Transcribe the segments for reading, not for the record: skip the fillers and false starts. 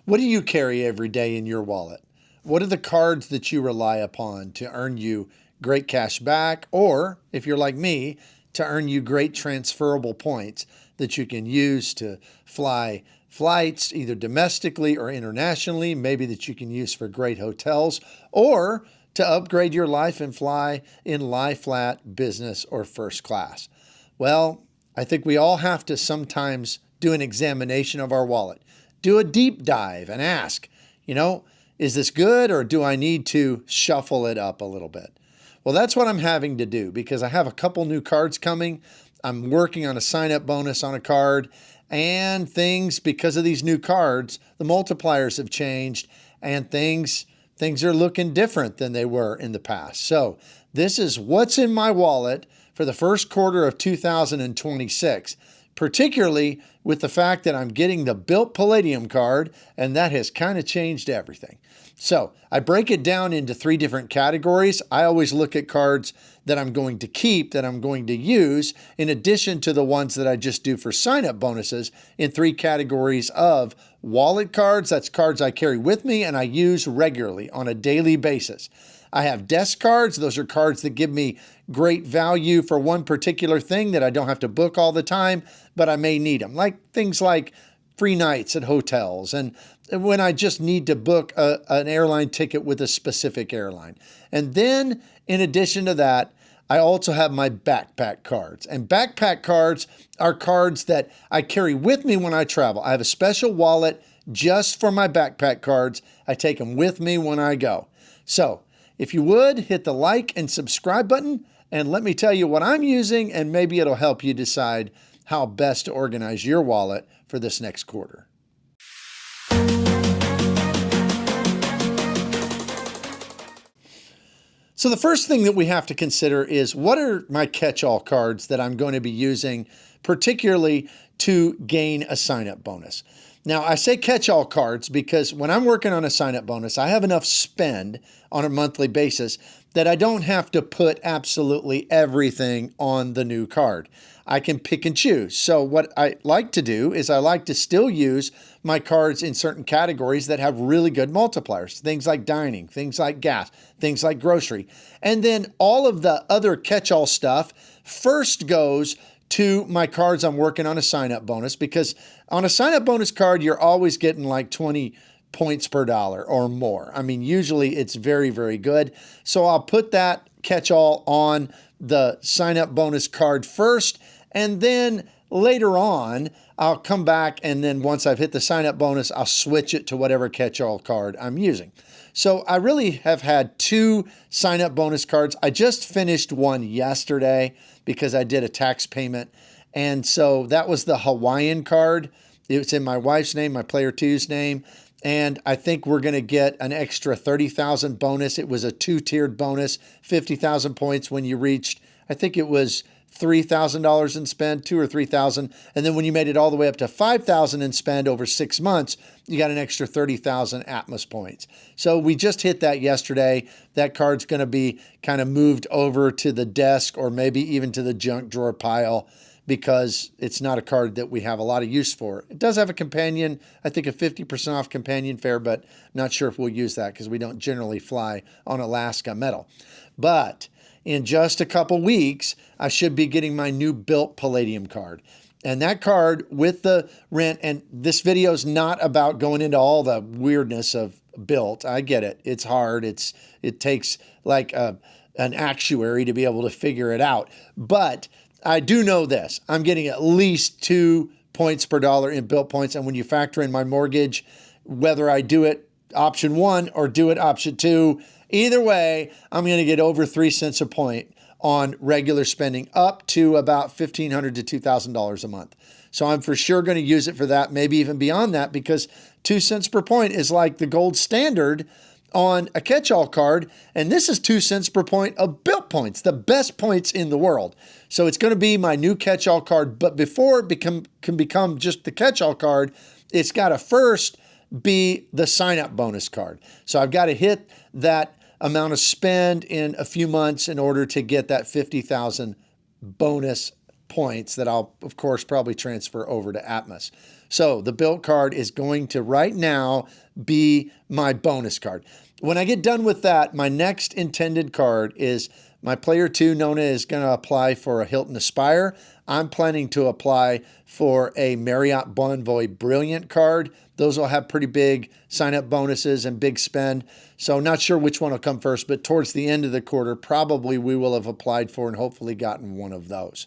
What do you carry every day in your wallet? What are the cards that you rely upon to earn you great cash back, or if you're like me, to earn you great transferable points that you can use to fly flights either domestically or internationally, maybe that you can use for great hotels, or to upgrade your life and fly in lie flat, business, or first class? Well, I think we all have to sometimes do an examination of our wallet. Do a deep dive and ask, is this good, or do I need to shuffle it up a little bit? Well, that's what I'm having to do because I have a couple new cards coming. I'm working on a sign-up bonus on a card, and things, because of these new cards, the multipliers have changed, and things are looking different than they were in the past. So this is what's in my wallet for the first quarter of 2026, particularly with the fact that I'm getting the BILT Palladium card, and that has kind of changed everything. So I break it down into 3 different categories. I always look at cards that I'm going to keep, that I'm going to use, in addition to the ones that I just do for sign-up bonuses, in 3 categories of wallet cards. That's cards I carry with me and I use regularly on a daily basis. I have desk cards. Those are cards that give me great value for one particular thing that I don't have to book all the time, but I may need them. Like things like free nights at hotels, and when I just need to book an airline ticket with a specific airline. And then in addition to that, I also have my backpack cards. And backpack cards are cards that I carry with me when I travel. I have a special wallet just for my backpack cards. I take them with me when I go. So if you would, hit the like and subscribe button, and let me tell you what I'm using, and maybe it'll help you decide how best to organize your wallet for this next quarter. So the first thing that we have to consider is, what are my catch-all cards that I'm going to be using, particularly to gain a sign-up bonus? Now, I say catch-all cards because when I'm working on a sign-up bonus, I have enough spend on a monthly basis that I don't have to put absolutely everything on the new card. I can pick and choose. So what I like to do is I like to still use my cards in certain categories that have really good multipliers. Things like dining, things like gas, things like grocery. And then all of the other catch-all stuff first goes to my cards I'm working on a sign-up bonus, because on a sign-up bonus card, you're always getting like 20 points per dollar or more. I mean, usually it's very, very good. So I'll put that catch-all on the sign-up bonus card first, and then later on, I'll come back, and then once I've hit the sign-up bonus, I'll switch it to whatever catch-all card I'm using. So I really have had 2 sign-up bonus cards. I just finished one yesterday because I did a tax payment. And so that was the Hawaiian card. It's in my wife's name, my player two's name. And I think we're going to get an extra 30,000 bonus. It was a 2-tiered bonus, 50,000 points when you reached, I think it was $3,000 in spend, 2 or 3,000. And then when you made it all the way up to 5,000 in spend over 6 months, you got an extra 30,000 Atmos points. So we just hit that yesterday. That card's going to be kind of moved over to the desk, or maybe even to the junk drawer pile, because it's not a card that we have a lot of use for. It does have a companion, I think a 50% off companion fare, but I'm not sure if we'll use that because we don't generally fly on Alaska metal. But in just a couple weeks, I should be getting my new BILT Palladium card. And that card with the rent, and this video is not about going into all the weirdness of BILT. I get it. It's hard. It takes like an actuary to be able to figure it out. But I do know this. I'm getting at least 2 points per dollar in BILT points. And when you factor in my mortgage, whether I do it option 1 or do it option 2, either way, I'm going to get over 3 cents a point on regular spending, up to about $1,500 to $2,000 a month. So I'm for sure going to use it for that, maybe even beyond that, because 2 cents per point is like the gold standard on a catch-all card. And this is 2 cents per point of BILT points, the best points in the world. So it's going to be my new catch-all card. But before it can become just the catch-all card, it's got to first be the sign-up bonus card. So I've got to hit that amount of spend in a few months in order to get that 50,000 bonus points that I'll, of course, probably transfer over to Atmos. So the BILT card is going to right now be my bonus card. When I get done with that, my next intended card is my player 2, Nona, is going to apply for a Hilton Aspire. I'm planning to apply for a Marriott Bonvoy Brilliant card. Those will have pretty big sign-up bonuses and big spend. So not sure which one will come first, but towards the end of the quarter, probably we will have applied for and hopefully gotten one of those.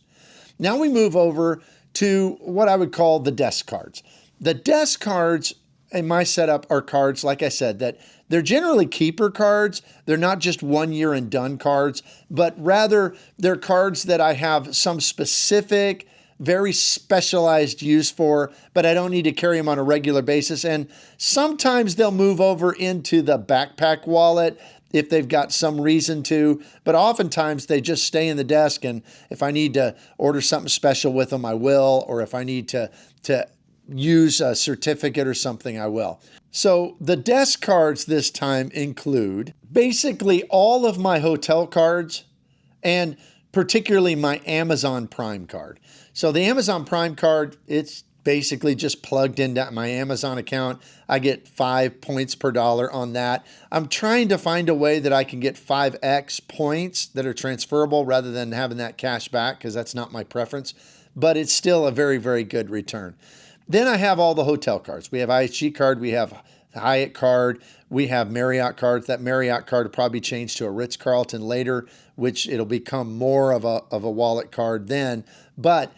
Now we move over to what I would call the desk cards. The desk cards in my setup are cards, like I said, that they're generally keeper cards. They're not just 1 year and done cards, but rather they're cards that I have some specific, very specialized use for, but I don't need to carry them on a regular basis. And sometimes they'll move over into the backpack wallet if they've got some reason to, but oftentimes they just stay in the desk. And if I need to order something special with them, I will, or if I need to use a certificate or something, I will. So the desk cards this time include basically all of my hotel cards and particularly my Amazon Prime card. So the Amazon Prime card, it's basically just plugged into my Amazon account. I get 5 points per dollar on that. I'm trying to find a way that I can get 5x points that are transferable rather than having that cash back, because that's not my preference, but it's still a very, very good return. Then I have all the hotel cards. We have IHG card, we have Hyatt card, we have Marriott cards. That Marriott card will probably change to a Ritz-Carlton later, which it'll become more of a wallet card then. But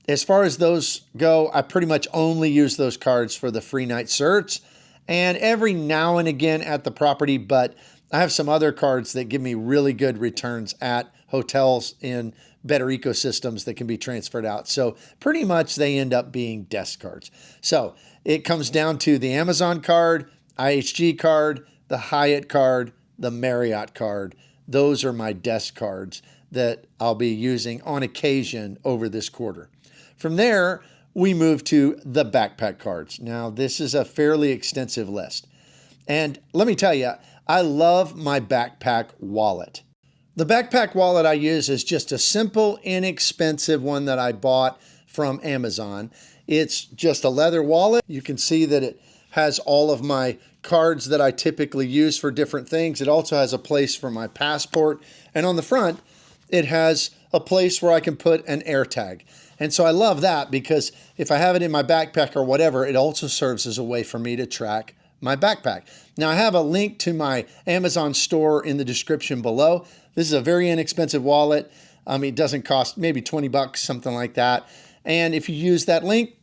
as far as those go, I pretty much only use those cards for the free night certs and every now and again at the property. But I have some other cards that give me really good returns at hotels in better ecosystems that can be transferred out. So pretty much they end up being desk cards. So it comes down to the Amazon card, IHG card, the Hyatt card, the Marriott card. Those are my desk cards that I'll be using on occasion over this quarter. From there, we move to the backpack cards. Now, this is a fairly extensive list. And let me tell you, I love my backpack wallet. The backpack wallet I use is just a simple, inexpensive one that I bought from Amazon. It's just a leather wallet. You can see that it has all of my cards that I typically use for different things. It also has a place for my passport. And on the front, it has a place where I can put an AirTag. And so I love that because if I have it in my backpack or whatever, it also serves as a way for me to track my backpack. Now I have a link to my Amazon store in the description below. This is a very inexpensive wallet. It doesn't cost maybe 20 bucks, something like that. And if you use that link,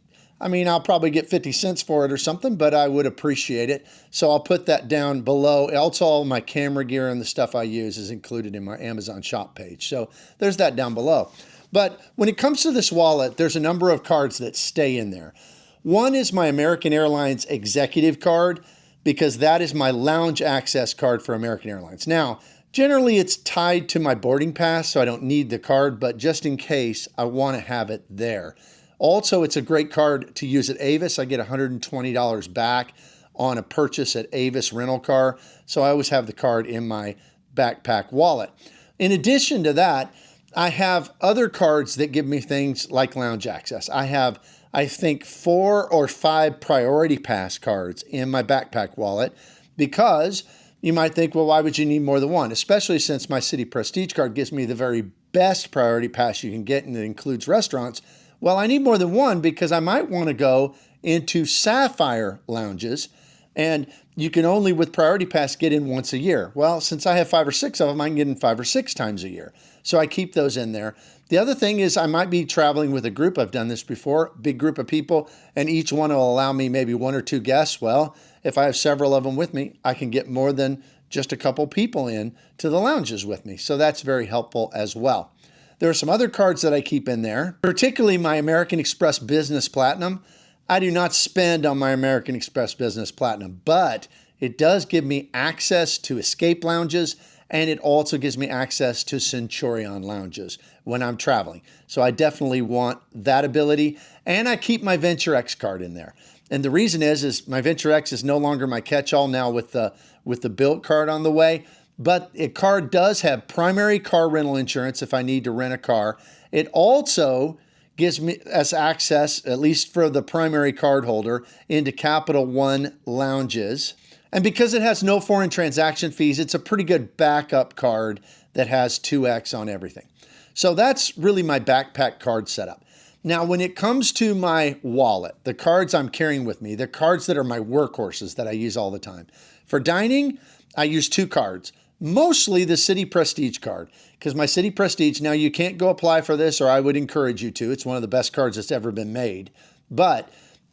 I'll probably get 50 cents for it or something, but I would appreciate it. So I'll put that down below. Also, all my camera gear and the stuff I use is included in my Amazon shop page. So there's that down below. But when it comes to this wallet, there's a number of cards that stay in there. One is my American Airlines executive card, because that is my lounge access card for American Airlines. Now, generally it's tied to my boarding pass, so I don't need the card, but just in case, I want to have it there. Also, it's a great card to use at Avis. I get $120 back on a purchase at Avis rental car, so I always have the card in my backpack wallet. In addition to that, I have other cards that give me things like lounge access. I have, I think, 4 or 5 priority pass cards in my backpack wallet, because you might think, well, why would you need more than one? Especially since my City Prestige card gives me the very best priority pass you can get, and it includes restaurants. Well, I need more than one because I might want to go into Sapphire lounges, and you can only with priority pass get in once a year. Well, since I have 5 or 6 of them, I can get in 5 or 6 times a year. So I keep those in there. The other thing is I might be traveling with a group. I've done this before, big group of people, and each one will allow me maybe 1 or 2 guests. Well, if I have several of them with me, I can get more than just a couple people in to the lounges with me. So that's very helpful as well. There are some other cards that I keep in there, particularly my American Express Business Platinum. I do not spend on my American Express Business Platinum, but it does give me access to escape lounges, and it also gives me access to Centurion lounges when I'm traveling. So I definitely want that ability, and I keep my Venture X card in there. And the reason is my Venture X is no longer my catch-all now with the BILT card on the way. But a card does have primary car rental insurance if I need to rent a car. It also gives me us access, at least for the primary card holder, into Capital One lounges. And because it has no foreign transaction fees, it's a pretty good backup card that has 2x on everything. So that's really my backpack card setup. Now, when it comes to my wallet, the cards I'm carrying with me, the cards that are my workhorses that I use all the time. For dining, I use 2 cards, mostly the Citi Prestige card, because my Citi Prestige, now you can't go apply for this, or I would encourage you to. It's one of the best cards that's ever been made, but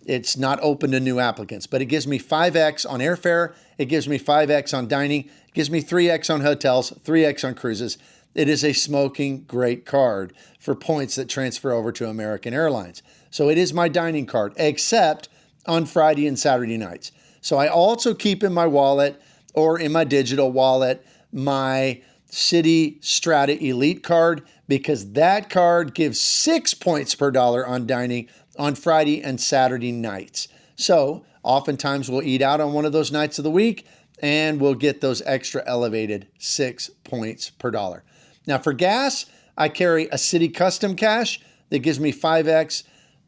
it's not open to new applicants. But it gives me 5x on airfare, it gives me 5x on dining, it gives me 3x on hotels, 3x on cruises. It is a smoking great card for points that transfer over to American Airlines. So it is my dining card, except on Friday and Saturday nights. So I also keep in my wallet or in my digital wallet my Citi Strata Elite card, because that card gives 6 points per dollar on dining on Friday and Saturday nights. So oftentimes we'll eat out on one of those nights of the week and we'll get those extra elevated 6 points per dollar. Now for gas, I carry a Citi Custom Cash that gives me 5x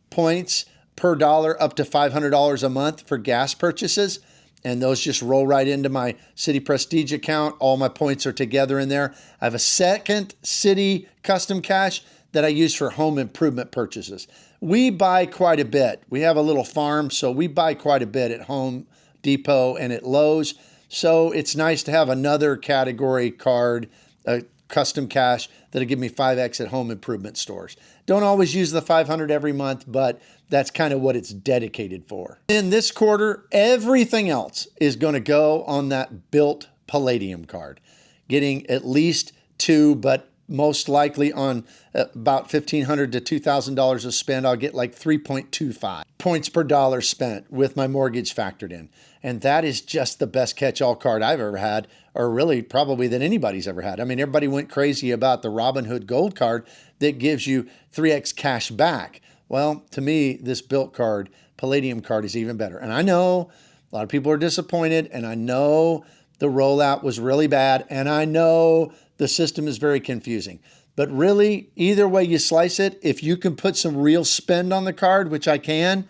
points per dollar up to $500 a month for gas purchases. And those just roll right into my Citi Prestige account. All my points are together in there. I have a second Citi Custom Cash that I use for home improvement purchases. We buy quite a bit. We have a little farm, so we buy quite a bit at Home Depot and at Lowe's. So it's nice to have another category card, a custom cash, that'll give me 5x at home improvement stores. Don't always use the 500 every month, but that's kind of what it's dedicated for. In this quarter, everything else is going to go on that BILT Palladium card, getting at least 2, but most likely on about $1,500 to $2,000 of spend, I'll get like 3.25 points per dollar spent with my mortgage factored in. And that is just the best catch-all card I've ever had, or really probably that anybody's ever had. I mean, everybody went crazy about the Robinhood Gold card that gives you 3x cash back. Well, to me, this BILT card, Palladium card, is even better. And I know a lot of people are disappointed, and I know the rollout was really bad, and I know the system is very confusing. But really, either way you slice it, if you can put some real spend on the card, which I can,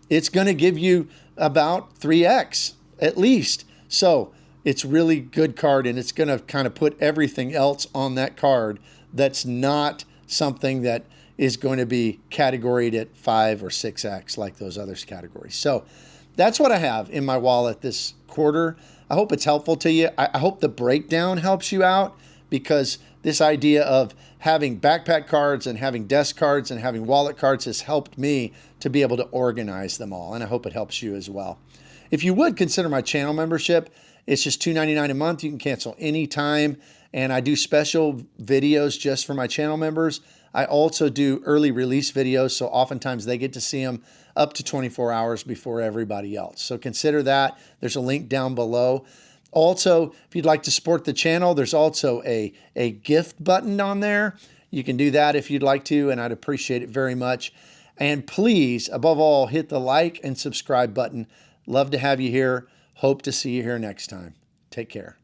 it's going to give you about 3x at least. So it's really good card, and it's going to kind of put everything else on that card that's not something that is going to be categoried at 5 or 6x like those other categories. So that's what I have in my wallet this quarter. I hope it's helpful to you. I hope the breakdown helps you out, because this idea of having backpack cards and having desk cards and having wallet cards has helped me to be able to organize them all. And I hope it helps you as well. If you would consider my channel membership, it's just $2.99 a month. You can cancel anytime. And I do special videos just for my channel members. I also do early release videos, so oftentimes they get to see them up to 24 hours before everybody else. So consider that. There's a link down below. Also, if you'd like to support the channel, there's also a gift button on there. You can do that if you'd like to, and I'd appreciate it very much. And please, above all, hit the like and subscribe button. Love to have you here. Hope to see you here next time. Take care.